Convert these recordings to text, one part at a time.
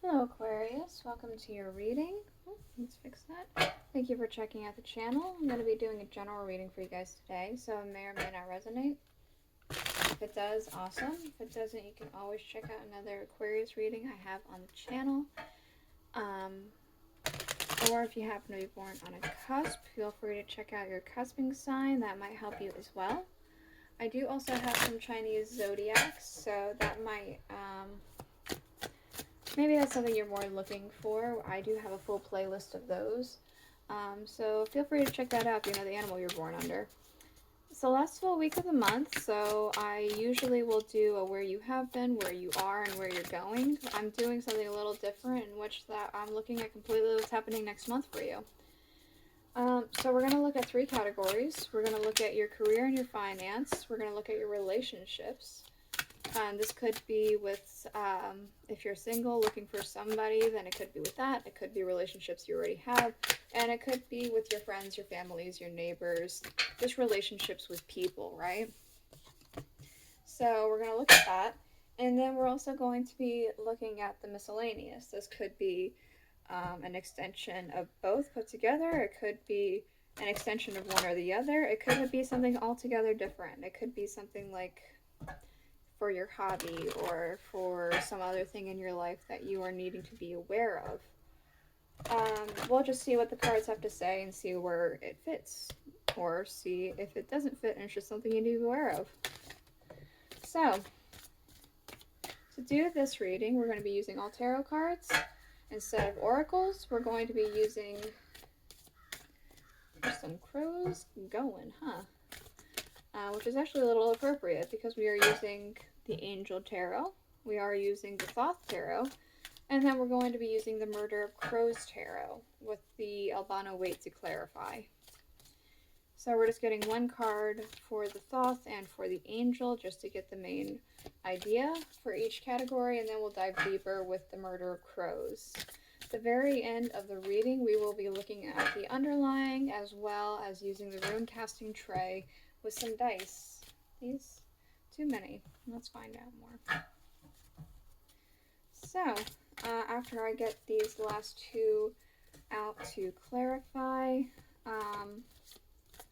Hello Aquarius, welcome to your reading. Let's fix that. Thank you for checking out the channel. I'm going to be doing a general reading for you guys today, so it may or may not resonate. If it does, awesome. If it doesn't, you can always check out another Aquarius reading I have on the channel. Or if you happen to be born on a cusp, feel free to check out your cusping sign. That might help you as well. I do also have some Chinese zodiacs, so that might... maybe that's something you're more looking for. I do have a full playlist of those. So feel free to check that out if you know the animal you're born under. It's the last full week of the month, so I usually will do a where you have been, where you are, and where you're going. I'm doing something a little different in which that I'm looking at completely what's happening next month for you. So we're going to look at 3 categories. We're going to look at your career and your finance. We're going to look at your relationships. This could be with, if you're single looking for somebody, then it could be with that. It could be relationships you already have. And it could be with your friends, your families, your neighbors, just relationships with people, right? So we're going to look at that. And then we're also going to be looking at the miscellaneous. This could be an extension of both put together. It could be an extension of one or the other. It could be something altogether different. It could be something like... for your hobby or for some other thing in your life that you are needing to be aware of. We'll just see what the cards have to say and see where it fits, or see if it doesn't fit and it's just something you need to be aware of. So, to do this reading, we're going to be using all tarot cards. Instead of oracles, we're going to be using... There's some crows going, huh? Which is actually a little appropriate because we are using the Angel Tarot, we are using the Thoth Tarot, and then we're going to be using the Murder of Crows Tarot with the Albano-Waite to clarify. So we're just getting one card for the Thoth and for the Angel just to get the main idea for each category, and then we'll dive deeper with the Murder of Crows. At the very end of the reading, we will be looking at the underlying as well as using the rune casting tray with some dice. These? Too many. Let's find out more. So, after I get these last 2 out to clarify,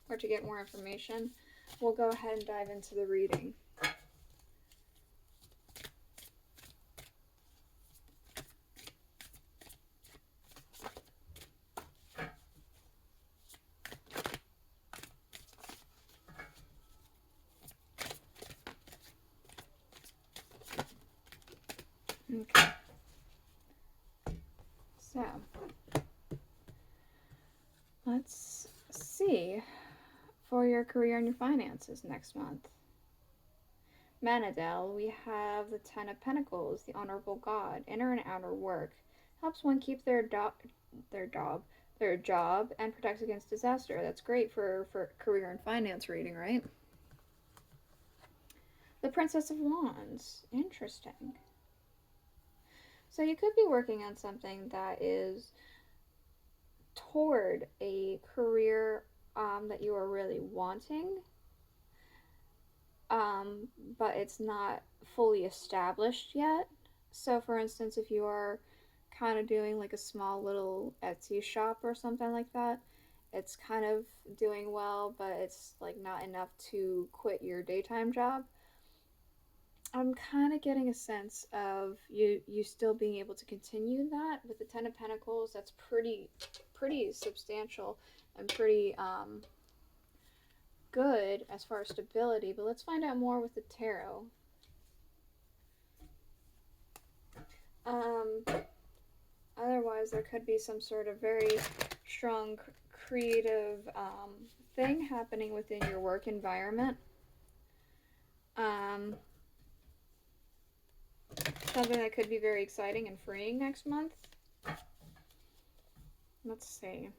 or to get more information, we'll go ahead and dive into the reading. Okay, so let's see for your career and your finances next month. Manadel, we have the 10 of Pentacles, the Honorable God, inner and outer work, helps one keep their job and protects against disaster. That's great for career and finance reading, right? The Princess of Wands, interesting. So you could be working on something that is toward a career that you are really wanting, but it's not fully established yet. So for instance, if you are kind of doing like a small little Etsy shop or something like that, it's kind of doing well, but it's like not enough to quit your daytime job. I'm kind of getting a sense of you still being able to continue that with the 10 of Pentacles. That's pretty substantial and pretty good as far as stability. But let's find out more with the tarot. Otherwise, there could be some sort of very strong creative thing happening within your work environment. Something that could be very exciting and freeing next month. Let's see.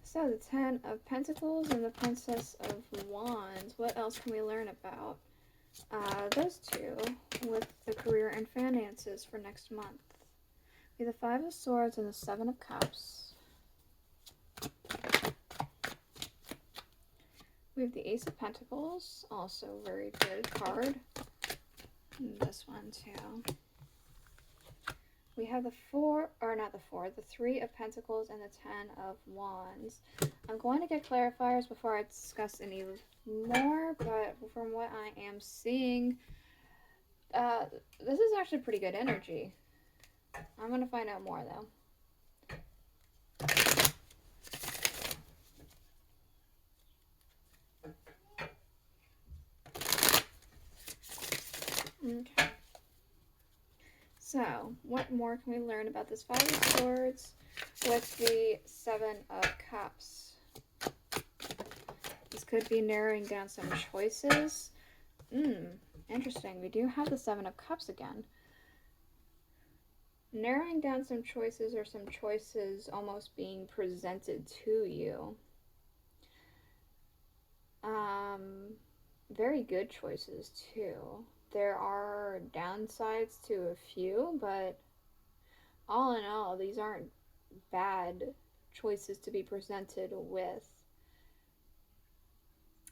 So the 10 of Pentacles and the Princess of Wands. What else can we learn about those two with the career and finances for next month? We have the 5 of Swords and the 7 of Cups. We have the Ace of Pentacles, also very good card. And this one too. We have the the 3 of Pentacles and the 10 of Wands. I'm going to get clarifiers before I discuss any more, but from what I am seeing, this is actually pretty good energy. I'm going to find out more though. Okay. So, what more can we learn about this 5 of Swords with the 7 of Cups? This could be narrowing down some choices. Interesting. We do have the 7 of Cups again. Narrowing down some choices, or some choices almost being presented to you. Very good choices too. There are downsides to a few, but all in all, these aren't bad choices to be presented with.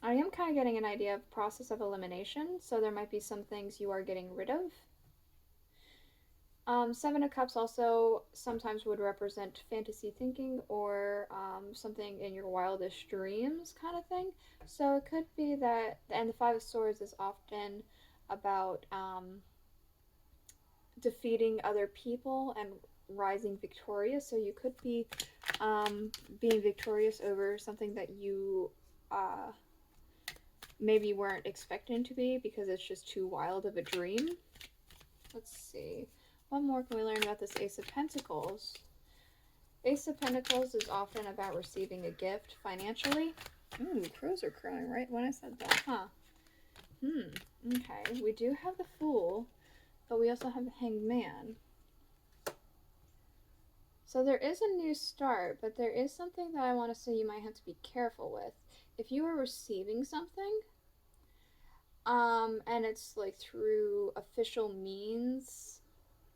I am kind of getting an idea of process of elimination, so there might be some things you are getting rid of. 7 of Cups also sometimes would represent fantasy thinking, or something in your wildest dreams kind of thing. So it could be that, and the 5 of Swords is often about defeating other people and rising victorious. So you could be being victorious over something that you maybe weren't expecting to be, because it's just too wild of a dream. Let's see. What more can we learn about this Ace of Pentacles? Ace of Pentacles is often about receiving a gift financially. Ooh, crows are crowing right when I said that, huh? Okay. We do have the Fool, but we also have the Hanged Man. So there is a new start, but there is something that I want to say you might have to be careful with. If you are receiving something, and it's like through official means,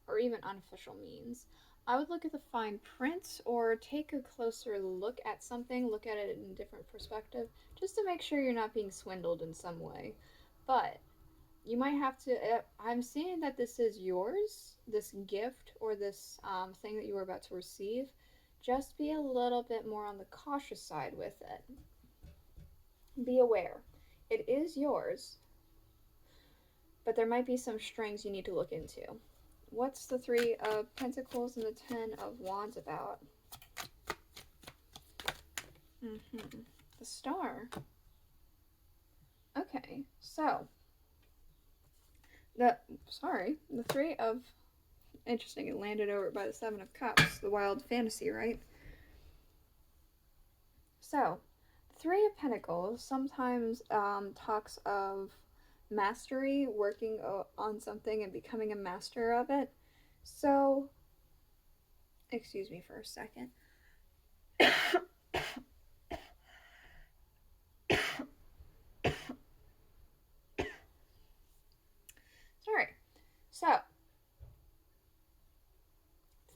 or even unofficial means, I would look at the fine print, or take a closer look at something, look at it in a different perspective, just to make sure you're not being swindled in some way. But you might have to, I'm seeing that this is yours, this gift, or this thing that you were about to receive. Just be a little bit more on the cautious side with it. Be aware. It is yours, but there might be some strings you need to look into. What's the 3 of Pentacles and the 10 of Wands about? The Star. Okay, so the 3 of, interesting, it landed over by the 7 of Cups, the wild fantasy, right? So, 3 of Pentacles sometimes talks of mastery, working on something and becoming a master of it. So, excuse me for a second. Sorry. So,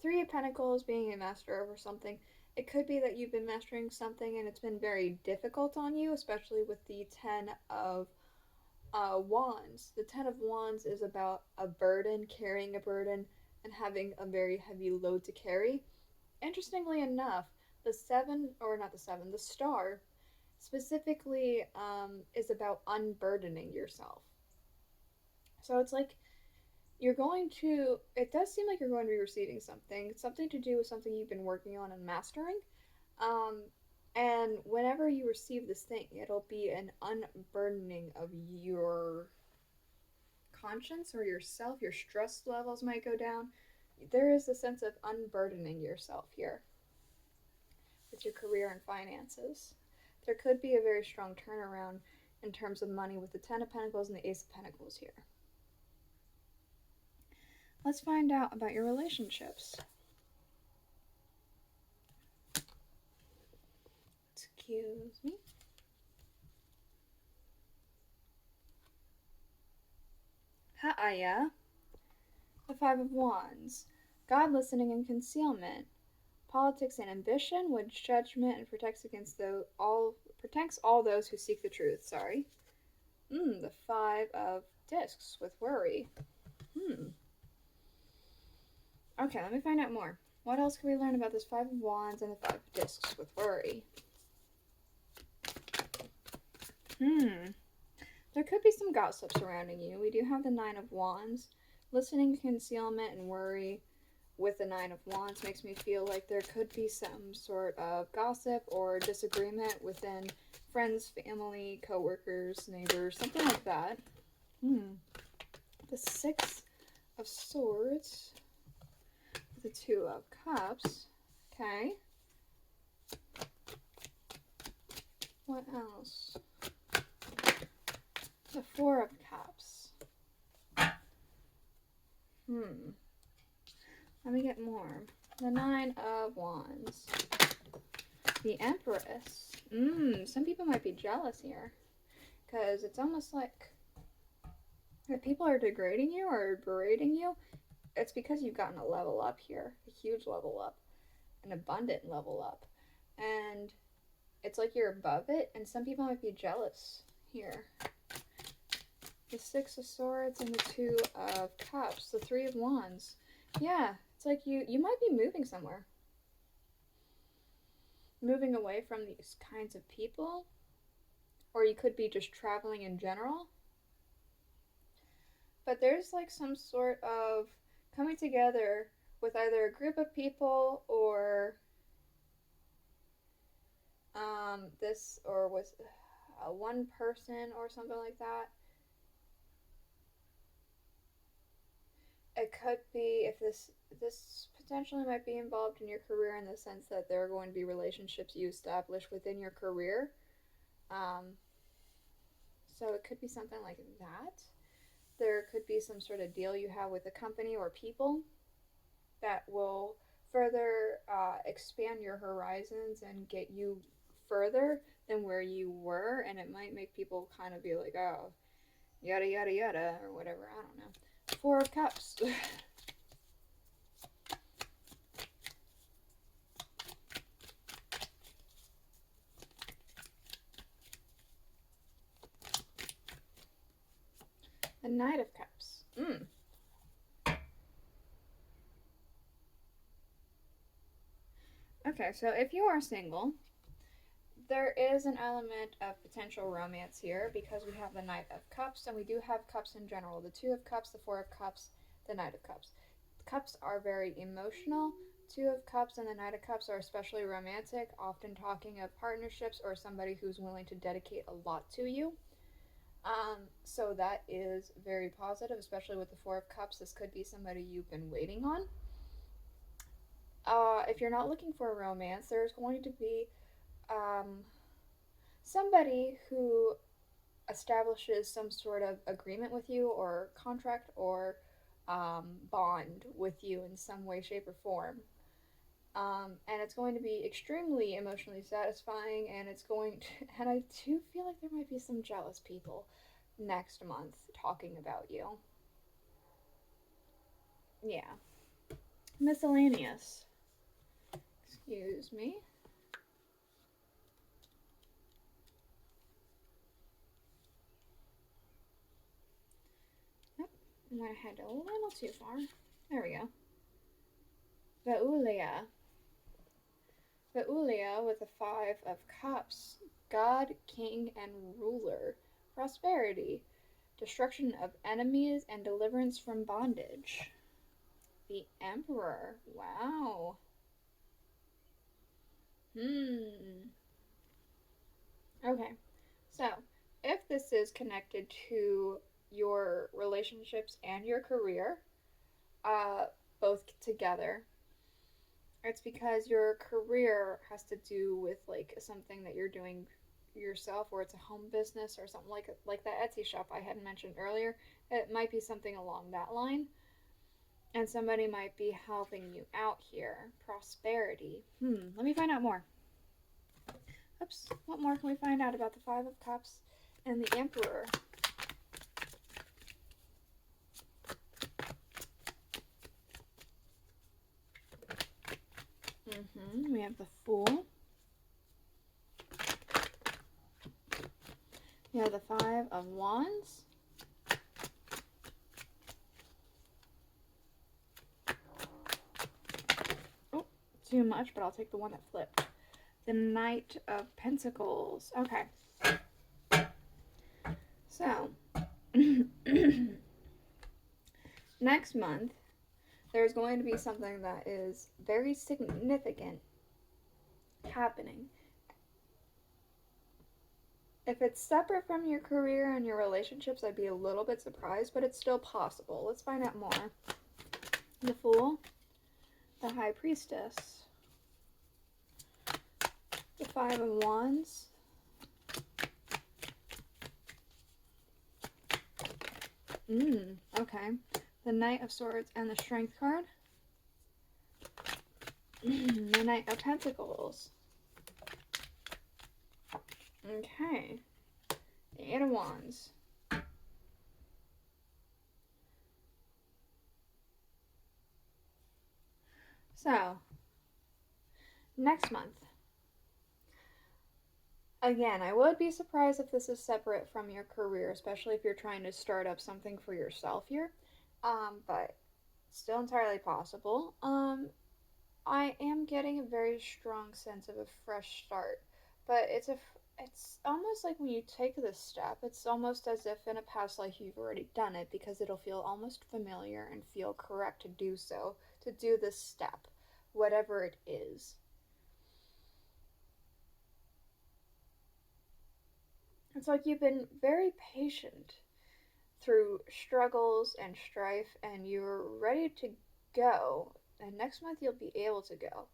3 of Pentacles being a master over something. It could be that you've been mastering something and it's been very difficult on you, especially with the 10 of Wands. The 10 of Wands is about a burden, carrying a burden, and having a very heavy load to carry. Interestingly enough, the Star specifically is about unburdening yourself. So it's like it does seem like you're going to be receiving something to do with something you've been working on and mastering. And whenever you receive this thing, it'll be an unburdening of your conscience or yourself. Your stress levels might go down. There is a sense of unburdening yourself here with your career and finances. There could be a very strong turnaround in terms of money with the 10 of Pentacles and the Ace of Pentacles here. Let's find out about your relationships. Excuse me. Ha'aya. The 5 of Wands. God, listening, and concealment. Politics and ambition, with judgment, and protects against Protects all those who seek the truth. Sorry. The Five of Discs with worry. Okay, let me find out more. What else can we learn about this Five of Wands and the Five of Discs with worry? There could be some gossip surrounding you. We do have the Nine of Wands. Listening, concealment, and worry with the Nine of Wands makes me feel like there could be some sort of gossip or disagreement within friends, family, co-workers, neighbors, something like that. The Six of Swords. The Two of Cups. Okay. What else? The Four of Cups. Let me get more. The Nine of Wands. The Empress. Some people might be jealous here. Because it's almost like if people are degrading you or berating you, it's because you've gotten a level up here. A huge level up. An abundant level up. And it's like you're above it, and some people might be jealous here. The Six of Swords and the Two of Cups. The Three of Wands. Yeah, it's like you might be moving somewhere. Moving away from these kinds of people. Or you could be just traveling in general. But there's like some sort of coming together with either a group of people or this, or with one person or something like that. It could be if this potentially might be involved in your career in the sense that there are going to be relationships you establish within your career. So it could be something like that. There could be some sort of deal you have with a company or people that will further expand your horizons and get you further than where you were, and it might make people kind of be like, oh, yada yada yada, or whatever, I don't know. Four of Cups. The Knight of Cups. Okay, so if you are single, there is an element of potential romance here because we have the Knight of Cups and we do have cups in general. The Two of Cups, the Four of Cups, the Knight of Cups. Cups are very emotional. Two of Cups and the Knight of Cups are especially romantic, often talking of partnerships or somebody who's willing to dedicate a lot to you. So that is very positive, especially with the Four of Cups. This could be somebody you've been waiting on. If you're not looking for a romance, there's going to be somebody who establishes some sort of agreement with you or contract or bond with you in some way, shape, or form. And it's going to be extremely emotionally satisfying, and it's going to, and I do feel like there might be some jealous people next month talking about you. Yeah. Miscellaneous. Excuse me. Yep, I might have had a little too far. There we go. Vaulia. Vaulia with the Five of Cups. God, King, and Ruler. Prosperity. Destruction of enemies and deliverance from bondage. The Emperor. Wow. Okay. So, if this is connected to your relationships and your career, both together, it's because your career has to do with like something that you're doing yourself, or it's a home business or something like that Etsy shop I had mentioned earlier. It might be something along that line, and somebody might be helping you out here. Prosperity. Let me find out more. Oops. What more can we find out about the Five of Cups and the Emperor? We have the Fool. You have the Five of Wands. Oh, too much, but I'll take the one that flipped. The Knight of Pentacles. Okay. So, next month, there's going to be something that is very significant happening. If it's separate from your career and your relationships, I'd be a little bit surprised, but it's still possible. Let's find out more. The Fool, the High Priestess, the Five of Wands, okay, the Knight of Swords and the Strength card, the Knight of Pentacles, okay, the Eight of Wands, so, next month. Again, I would be surprised if this is separate from your career, especially if you're trying to start up something for yourself here, but still entirely possible. I am getting a very strong sense of a fresh start, but it's almost like when you take this step, it's almost as if in a past life you've already done it, because it'll feel almost familiar and feel correct to do so, to do this step, whatever it is. It's like you've been very patient through struggles and strife, and you're ready to go. And next month you'll be able to go.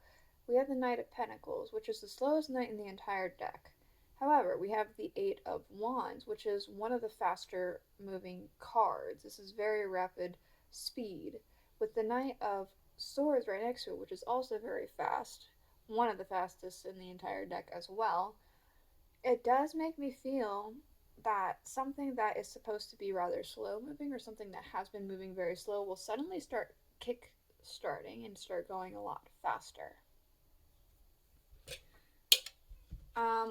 We have the Knight of Pentacles, which is the slowest knight in the entire deck. However, we have the Eight of Wands, which is one of the faster moving cards. This is very rapid speed. With the Knight of Swords right next to it, which is also very fast, one of the fastest in the entire deck as well. It does make me feel that something that is supposed to be rather slow moving, or something that has been moving very slow, will suddenly start kick-starting and start going a lot faster.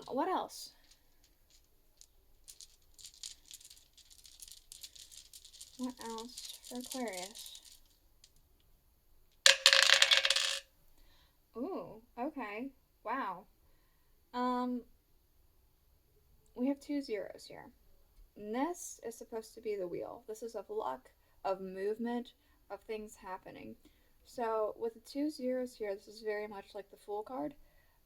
What else? What else for Aquarius? Ooh, okay. Wow. We have 2 zeros here. And this is supposed to be the wheel. This is of luck, of movement, of things happening. So with the 2 zeros here, this is very much like the Fool card.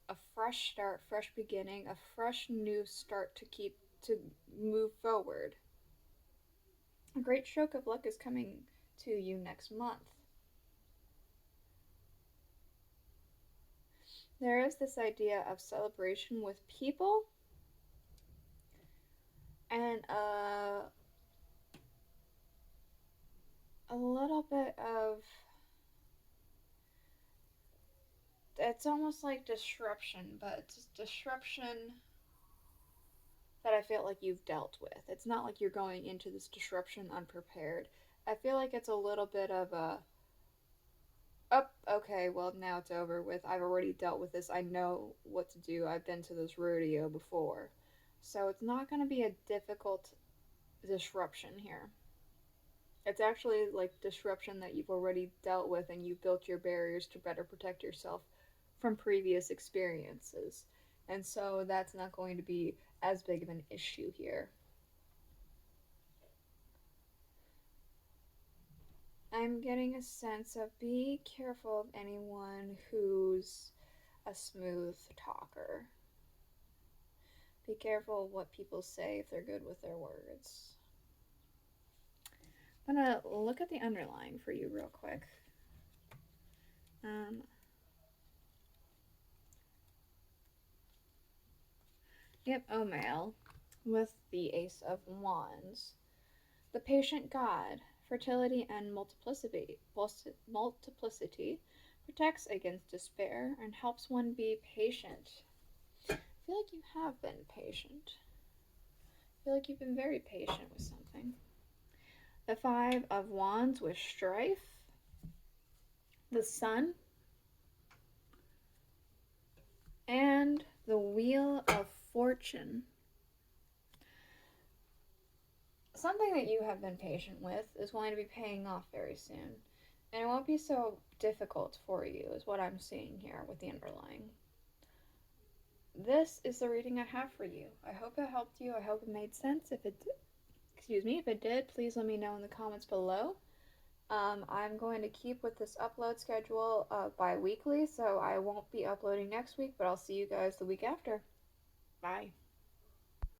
A fresh start, fresh beginning, a fresh new start to move forward. A great stroke of luck is coming to you next month. There is this idea of celebration with people, and a little bit of, it's almost like disruption, but it's disruption that I feel like you've dealt with. It's not like you're going into this disruption unprepared. I feel like it's a little bit of a, oh, okay, well, now it's over with. I've already dealt with this. I know what to do. I've been to this rodeo before. So it's not going to be a difficult disruption here. It's actually like disruption that you've already dealt with, and you've built your barriers to better protect yourself from previous experiences. And so that's not going to be as big of an issue here. I'm getting a sense of be careful of anyone who's a smooth talker. Be careful of what people say if they're good with their words. I'm going to look at the underlying for you real quick. Yep, Omail with the Ace of Wands. The Patient God, fertility and multiplicity, protects against despair and helps one be patient. I feel like you have been patient. I feel like you've been very patient with something. The Five of Wands with strife. The Sun. And the Wheel of Fortune. something that you have been patient with is going to be paying off very soon. And it won't be so difficult for you, is what I'm seeing here with the underlying. This is the reading I have for you. I hope it helped you. I hope it made sense. If it did, if it did, please let me know in the comments below. I'm going to keep with this upload schedule bi-weekly, so I won't be uploading next week, but I'll see you guys the week after. Bye.